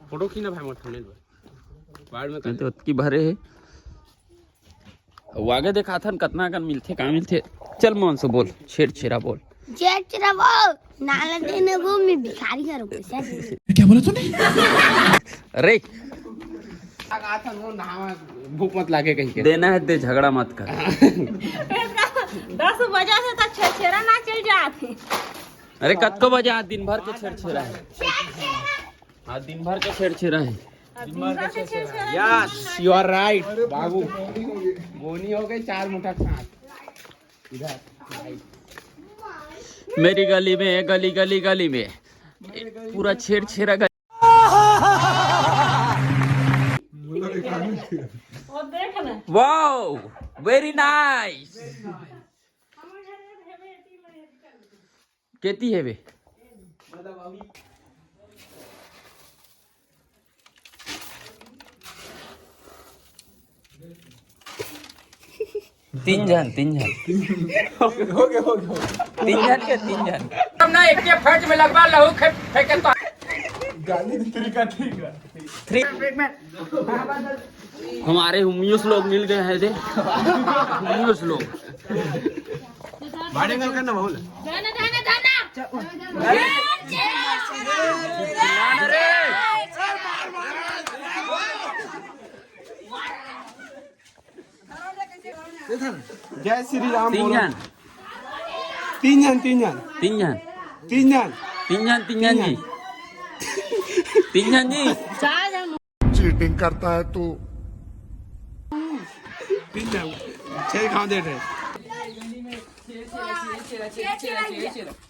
Photo खींचना भाई मोर thumbnail बाड़ में तो की भरे है। आगे देखा था कितना कन मिलते कहाँ मिलते। चल मोहन से बोल छेरछेरा बोल। छेरछेरा बोल नाला देने वो मैं भिखारी करूँ पैसा क्या बोला तूने? अरे भूख मत लागे कहीं के देना है दे झगड़ा मत कर। 10 बजे से तक छेरछेरा ना चल जाते। अरे कत्को बजे आज दिन भर के छेरछेरा है। आज दिन भर के छेरछेरा है। यस यू आर राइट बाबू। बोनी हो गई 4 मुठा खात इधर। मेरी गली में गली में पूरा छेरछेरा गली। Wow very nice. केती है वे तीन जन तीन जन हम ना एक के फट में लगवा लहू फेंके तो गाली तरीका ठीक है। 3 हमारे हुमियोस लोग मिल गए हैं। हुमियोस लोग बाड़े करना बोल जय श्री राम। तीन जन जी चीटिंग करता है तू। 3 जन 6 खाओ दे रहे।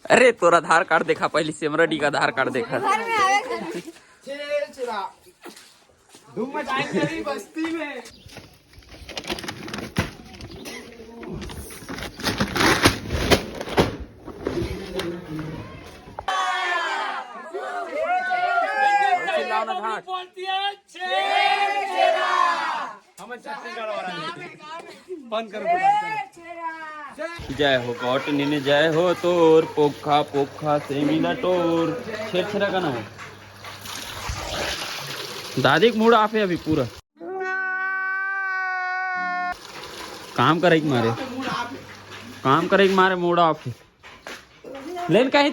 अरे तोरा आधार कार्ड देखा पहले सेमरडी का आधार कार्ड देखा। धूम मचाएंगे बस्ती में। जय हो गौटनी जय हो तोर पोखा से मिला टोर। छेरछेरा का नाम दादी का मूड ऑफ है अभी पूरा। काम करेगी मारे मूड ऑफ है। लेन कहीं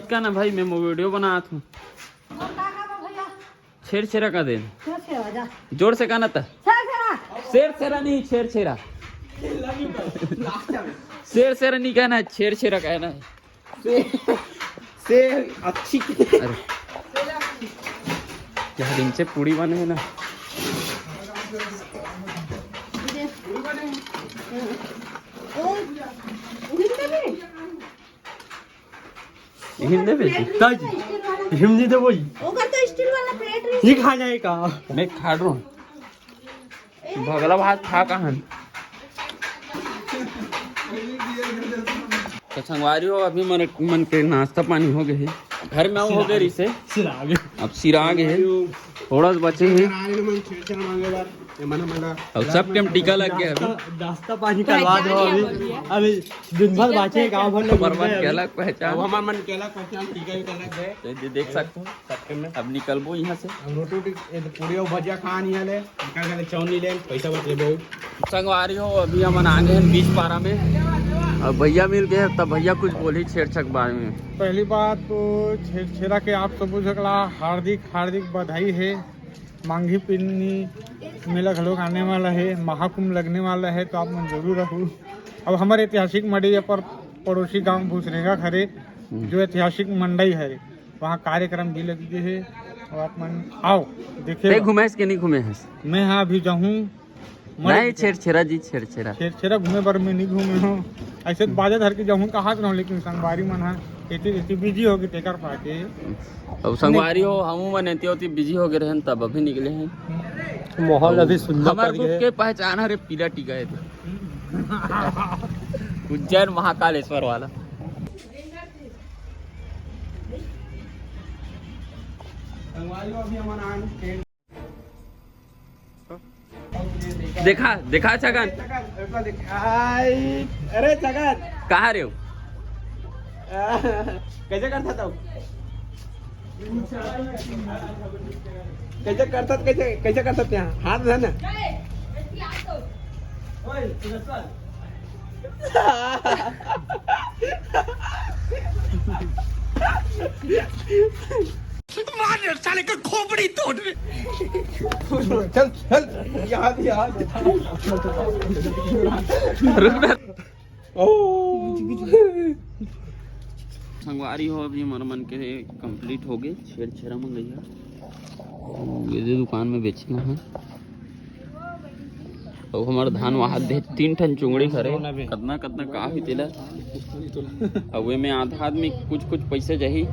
का ना भाई मैं वीडियो बना था। छेरछेरा का दिन जोर से कहना था। छेरछेरा नहीं छेरछेरा शेर नहीं कहना है, छेरछेरा कहना है। से अच्छी अरे क्या दिन से पूरी बने है ना। हिंदी में हिंदी तो वही ओकर तो स्टील वाला प्लेट ये खा जाए का। मैं खा रहा हूँ भगला भात खा कहाँ। तो संगवारी हो अभी मन के नाश्ता पानी हो गए है। घर में हो गए रिसे अब सिरा गए थोड़ा बचे है। अब सब टाइम टीका लग गया। अभी नाश्ता पानी करवा दो। अभी दिन भर बाचे गाँव भर लोग के अलग पहचान हमार मन के अलग पहचान टीका भी अलग है। तो देख सकते हो सबके में। अब निकलबो यहाँ से रोटी पूरी और भजिया खा नहीं ले निकल गए चौनी ले पैसा बच ले बहुत। संगवारी हो अभी हम आ गए हैं बीच पारा में। अब भैया मिल गए तब भैया कुछ बोली छेरछक बारे में। पहली बात तो छेरछेरा के आप सब हार्दिक बधाई है। मांगी पिन्नी मेला घलोक आने वाला है, महाकुंभ लगने वाला है तो आप मन जरूर रहो। अब हमारे ऐतिहासिक मड़ई पर पड़ोसी गांव भूसरेगा खरे जो ऐतिहासिक मंडई है वहाँ कार्यक्रम भी लगे है और आप मन आओ देखे। घूमे के नहीं घूमे है मैं हाँ अभी जाऊँ नहीं छेरछेरा जी छेरछेरा घूमे पर मैं नहीं घूमे हूँ। ऐसे बाजा धर के जाऊँ कहाँ लेकिन संगवारी मन है इतनी बिजी होगी टेकर पाके अब संगवारी हो हम बनेती होती बिजी हो गए रहन तब अभी निकले हैं। माहौल अभी सुंदर हमारे ग्रुप के पहचान है पीला टीका है तो उज्जैन महाकालेश्वर वाला। देखा देखा छगन अरे जगत कहाँ रे हो? कैसे करता था कैसे करतात त्या हात धर ना साले का खोपड़ी तोड़ चल चल याद संगवारी हो अभी हमारा मन के कंप्लीट हो गए। छेड़ा मंगैया ये दुकान में बेचना है और हमारा धान वहाँ दे 3 ठन चुंगड़ी खरे कितना का ही तेला और वे में आधा आदमी कुछ पैसे जही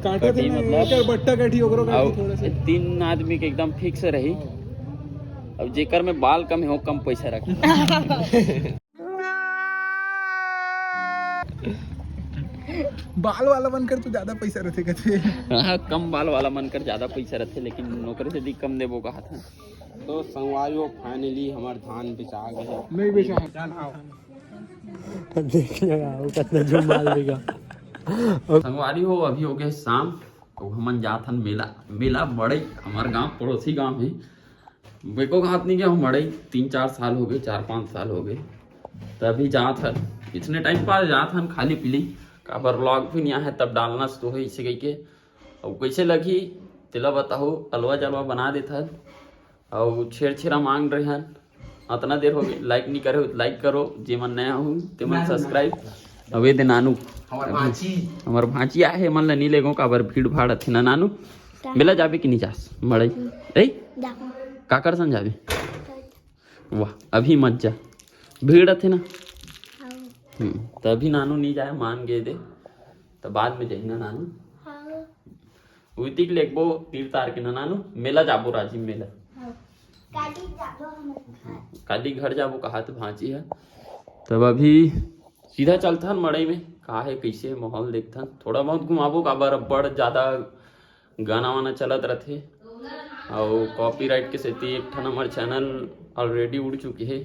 काटी मतलब बट्टा काटी ओकरो और 3 आदमी के एकदम फिक्स रही। अब जेकर में बाल कम है वो कम पैसा रखे बाल वाला बनकर तो ज्यादा पैसा रहते कहते। हाँ कम बाल वाला बनकर ज्यादा पैसा रहते लेकिन नौकरी से कम देबो कहा था। तो संगवारी फाइनली हमारे धान बेचा गए नहीं बेचा देख लेगा वो कितना जो माल देगा। संगवारी हो अभी हो गए शाम तो हमन जात हन मेला बड़े हमारे गांव पड़ोसी गांव है बेको घात नहीं गया मड़ई 3-4 साल हो गए 4-5 साल हो गए तभी जात हन इतने टाइम पास जात हन खाली पीली का पर व्लॉग भी नहीं है तब डालना तो है इसे कही के और कैसे लगी तिला बताओ अलवा जलवा बना देता और छेड़ा मांग रहे हैं इतना देर हो गई लाइक नहीं करे लाइक करो जे मन नया हूँ ते मन सब्सक्राइब अवे दे नानू हमार भांची आहे मन नहीं लेगो काबर भीड़ भाड़ थी ना नानू मेला जाबे कि नहीं जास मड़ई ए काकर सन जाबे वाह अभी मत जा भीड़ थे ना तभी नानू नहीं जाए मान गए दे तो बाद में जाइना नानू उतिक लेगबो तीर तार के ना नानू मेला जाबो राजीव मेला काली घर जाबो कहा तो भांची है तब अभी सीधा चलता मड़ई में कहा है कैसे माहौल देखता थोड़ा बहुत घुमाबो काबर बड़ ज्यादा गाना वाना चलत रहते और कॉपीराइट के सेती एक ठन हमारे चैनल ऑलरेडी उड़ चुकी है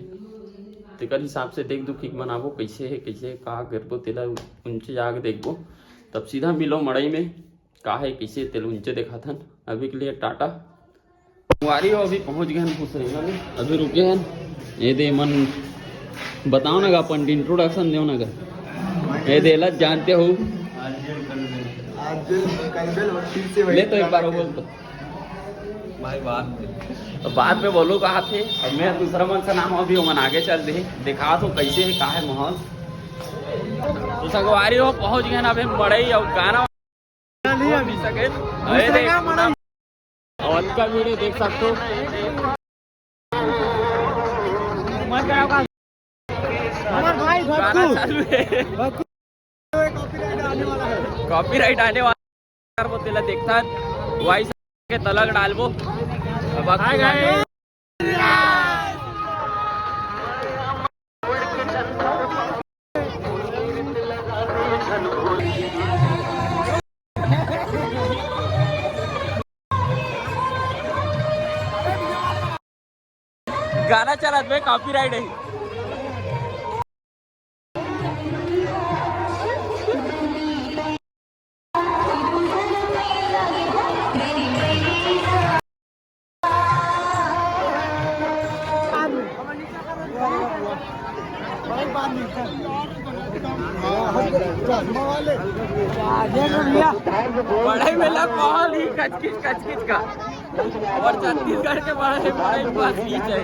तेकर हिसाब से देख दू ठीक बनाबो कैसे है कैसे का करबो तेला उनसे जाके देखबो तब सीधा मिलो मड़ई में का है कैसे तेल उनसे देखा था। अभी के लिए टाटा वारी हो अभी पहुंच गए हैं पूछ रहे अभी रुके हैं ये दे मन बताओ ना अपन इंट्रोडक्शन दो ना ये देला जानते हो ले तो एक बार बोल तो भाई बाद में बोलो कहा थे और मैं दूसरा मन से नाम अभी मन आगे चल दे दिखा तो कैसे है कहा है माहौल तो संगवारी हो पहुंच गए ना अभी मड़ई और गाना अभी सके और का वीडियो देख सकते हो कॉपीराइट आने वाला वो तेला देखता वाइस के तलक डालबो गाना चलत में कॉपीराइट है बड़े मेला कॉल ही कचकिच का और छत्तीसगढ़ के बड़े पास बीच है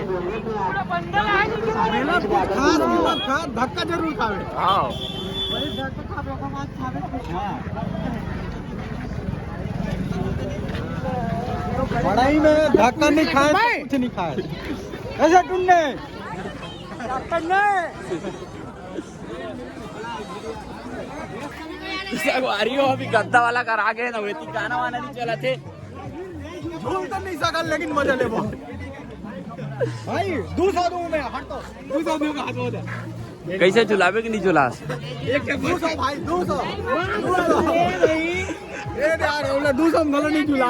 धक्का जरूर खावे हाँ बड़ाई में धक्का नहीं खाए कुछ नहीं खाए ऐसा टुन्ने सगवारी हो अभी गद्दा वाला करा गए ना वेती गाना वाना नहीं चला थे झूल तो नहीं सकल लेकिन मजा ले बहुत भाई 200 दूं मैं हट तो 200 दूं का हाथ हो जा कैसे झुलावे कि नहीं झुलास 200 भाई 200 ये यार बोला 200 में नहीं झूला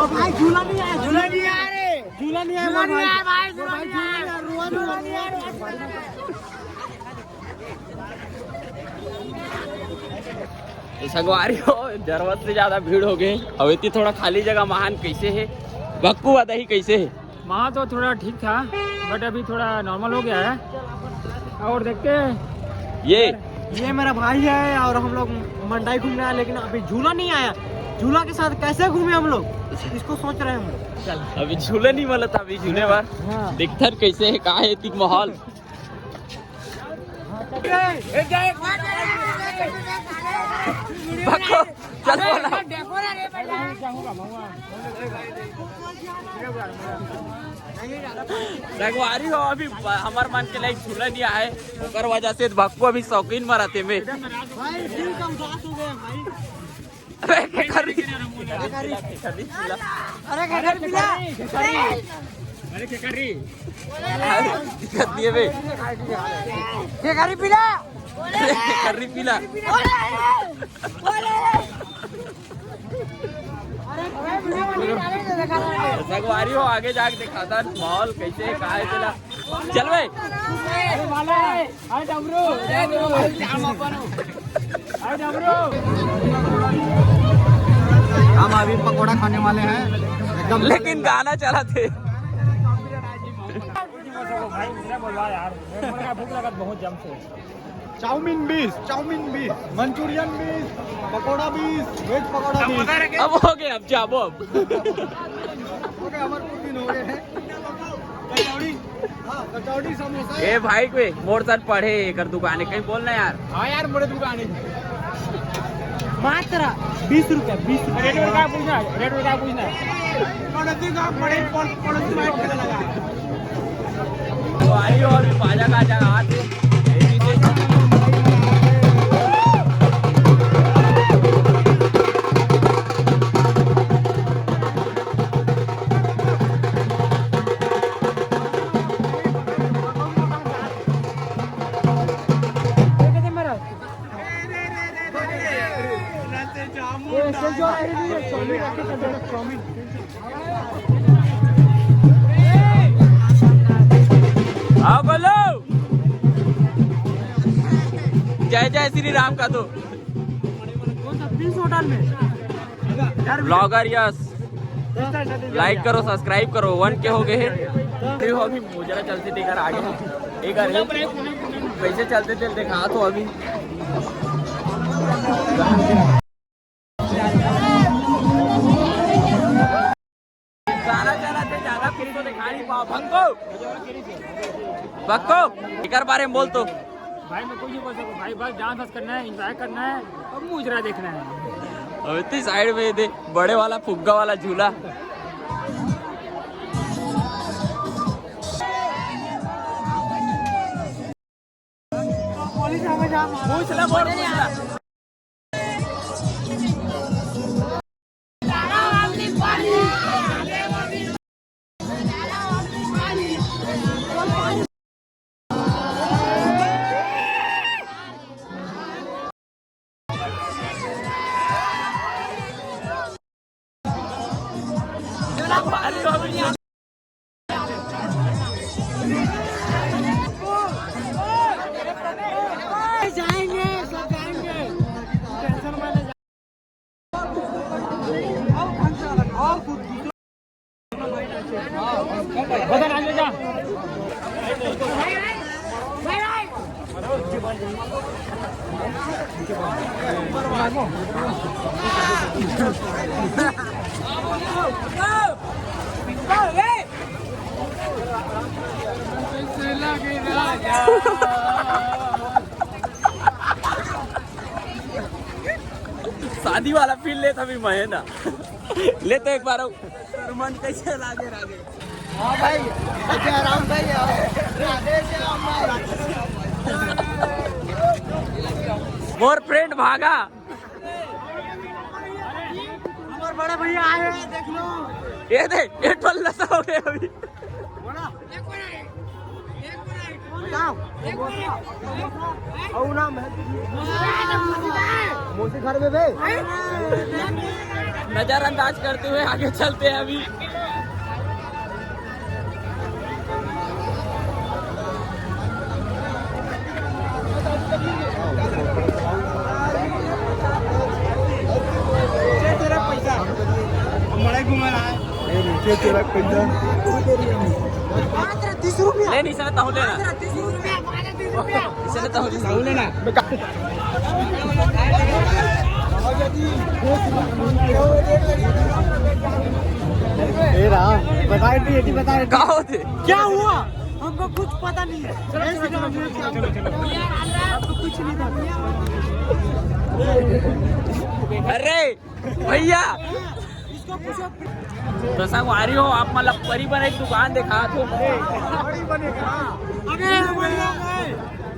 भाई झूला नहीं आया झूला नहीं आया रे झूला नहीं आया भाई झूला नहीं आया झूला नहीं आया सगवारी हो जरूरत से ज्यादा भीड़ हो गई अब इतनी थोड़ा खाली जगह महान कैसे है बक्कू वादही कैसे है वहाँ तो थोड़ा ठीक था बट अभी थोड़ा नॉर्मल हो गया है और देखते हैं ये मेरा भाई है और हम लोग मंडाई घूमने आए लेकिन अभी झूला नहीं आया झूला के साथ कैसे घूमे हम लोग इसको सोच रहे हैं चल अभी झूले नहीं मिला था अभी झूले बार दिखतर कैसे है कहा है इतनी माहौल बक्कू चल बोला सगवारी हो अभी हमार मन के लाइक झूला नहीं आए ओकर वजह से बक्कू अभी शौकीन मराते में सगवारी हो आगे जाके दिखाता माहौल कैसे कहा है चला चल भाई हम अभी पकोड़ा खाने वाले हैं एकदम लेकिन गाना चला थे भूख लगा बहुत जम से chow mein 20 Manchurian 20 pakora 20 veg pakora 20 अब हो गए अब जाबो अब ओके हमारे कुछ दिन हो गए हैं कचौड़ी समोसा ए भाई कोई मोर साथ पढ़े कर दुकान कहीं बोलना यार हाँ यार मोरे दुकान है मात्र 20 रुपया रेट में क्या पूछना है पड़ोसी का बड़े पड़ोसी में ठेला लगा तो आई और भी बाजा का जगह आते हाँ बोलो जय जय श्री राम का तो होटल में ब्लॉगर यस लाइक करो सब्सक्राइब करो 1 के हो गए हैं अभी मुजरा चलते देखकर आगे एक कैसे चलते थे देखा तो अभी गाना चला थे ज्यादा फिर तो दिखा नहीं पाओ बक्को एक बारे में बोल तो भाई मैं कुछ नहीं बोल सकूँ भाई बस डांस करना है एंजॉय करना है और मुजरा देखना है अब इतनी साइड में दे बड़े वाला फुग्गा वाला झूला पूछ ले बोल शादी वाला फील ले था भी मैं ना ले तो एक बार मन कैसे लागे रागे। हाँ भाई राम भाई मोर फ्रेंड भागा। हमारे बड़े भैया आए हैं, देख लो। ये देख ये टोल नशा हो गया अभी। घर में भाई नजरअंदाज करते हुए आगे चलते हैं अभी। तेरा पैसा ले नहीं सकता हूँ लेना लेना। बताए कहाँ होते क्या हुआ हमको कुछ पता नहीं है। कुछ नहीं था। अरे भैया इसको पूछो। तो संगवारी हो आप मतलब करीबन एक दुकान दिखा तो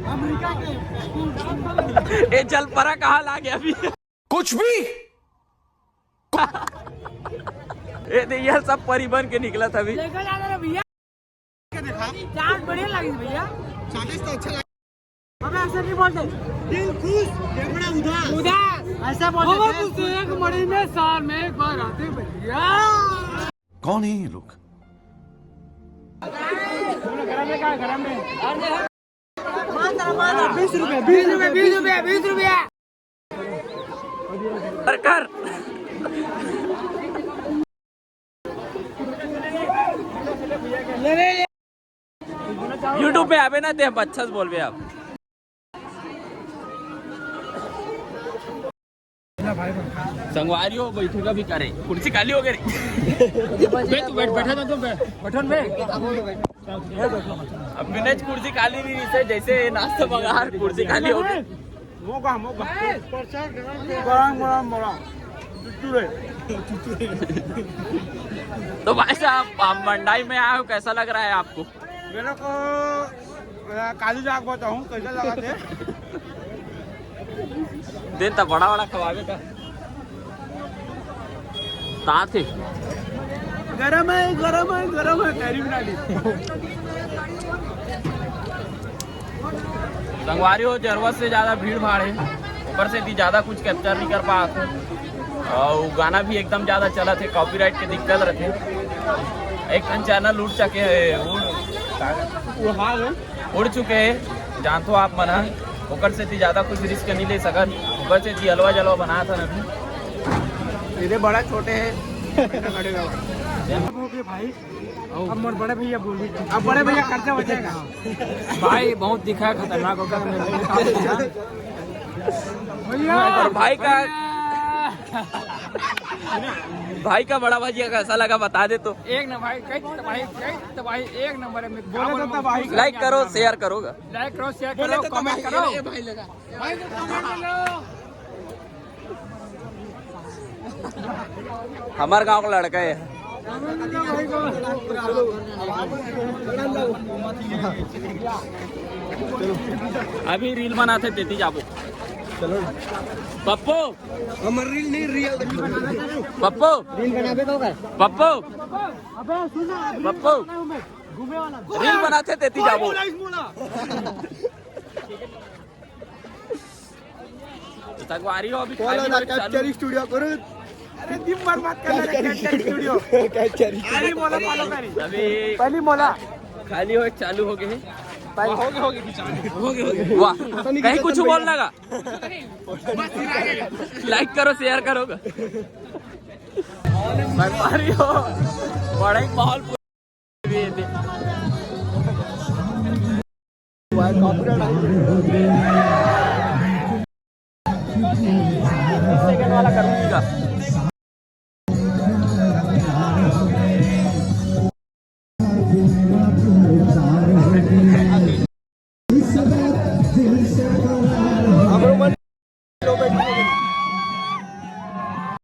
अमेरिका के ये जल परा कहाँ ला गया अभी। कुछ भी ये सब परिबन के निकला था अभी। भैया चाट बढ़िया लगी भैया। चालीस तो अच्छा लगा। हमें ऐसा नहीं बोलते दिल खुश उदास ऐसा बोलते। एक महीने में साल में एक बार आते भैया। कौन है ये लोग? घर में 20 रुपया कर यूट्यूब पे आवे ना दे अच्छा से बोल आप। संगवारी हो बैठेगा भी करे कुर्सी खाली हो गई। बैठा था तुम बैठन में अब विनेश कुर्सी खाली नहीं रही से जैसे नाश्ता बगार कुर्सी खाली हो गई। तो भाई साहब आप मंडाई में आए हो कैसा लग रहा है आपको? मेरे को काली जाग बताऊँ कैसा लगा थे। दिन तो बड़ा बड़ा खवावे का थे। गरम है कैरी बना ली। संगवारी हो जरूरत से ज्यादा भीड़ भाड़ है, ऊपर से ज्यादा कुछ कैप्चर नहीं कर पाते और गाना भी एकदम ज्यादा चला थे, कॉपीराइट के दिक्कत रहते। एक चैनल उड़ चुके हैं जानते हो आप मना ऊपर से ज्यादा कुछ रिस्क नहीं ले सकत। ऊपर से हलवा जलवा बनाया था ना इधर बड़ा छोटे है भाई। अब मोर बड़े भैया बोल रही अब बड़े भैया खर्चा बचेगा। भाई बहुत दिखा खतरनाक होगा और भाई का बड़ा भजिया कैसा लगा बता दे तो। एक न भाई भाई एक नंबर है। बोले तो भाई लाइक करो शेयर करोगा। लाइक करो शेयर करो कमेंट करो। भाई लगा हमारे गांव का लड़का है। अभी रील बनाते तेती जाबो चलो पप्पू हमार रील नहीं रियल पप्पू रील बनाबे तो कर पप्पू अबे सुना पप्पू घूमे वाला रील बनाते तेती जाबो। संगवारी हो अभी कैप्चर स्टूडियो करो। अरे दिन भर बात कर रहे कैप्चर स्टूडियो कैप्चर पहली मोला फॉलो करी। अभी पहली मोला खाली हो चालू हो गए होगे वाह कहीं कुछ बोल लगा। लाइक करो शेयर करोगा। संगवारी हो बड़ा ही माहौल कॉपीराइट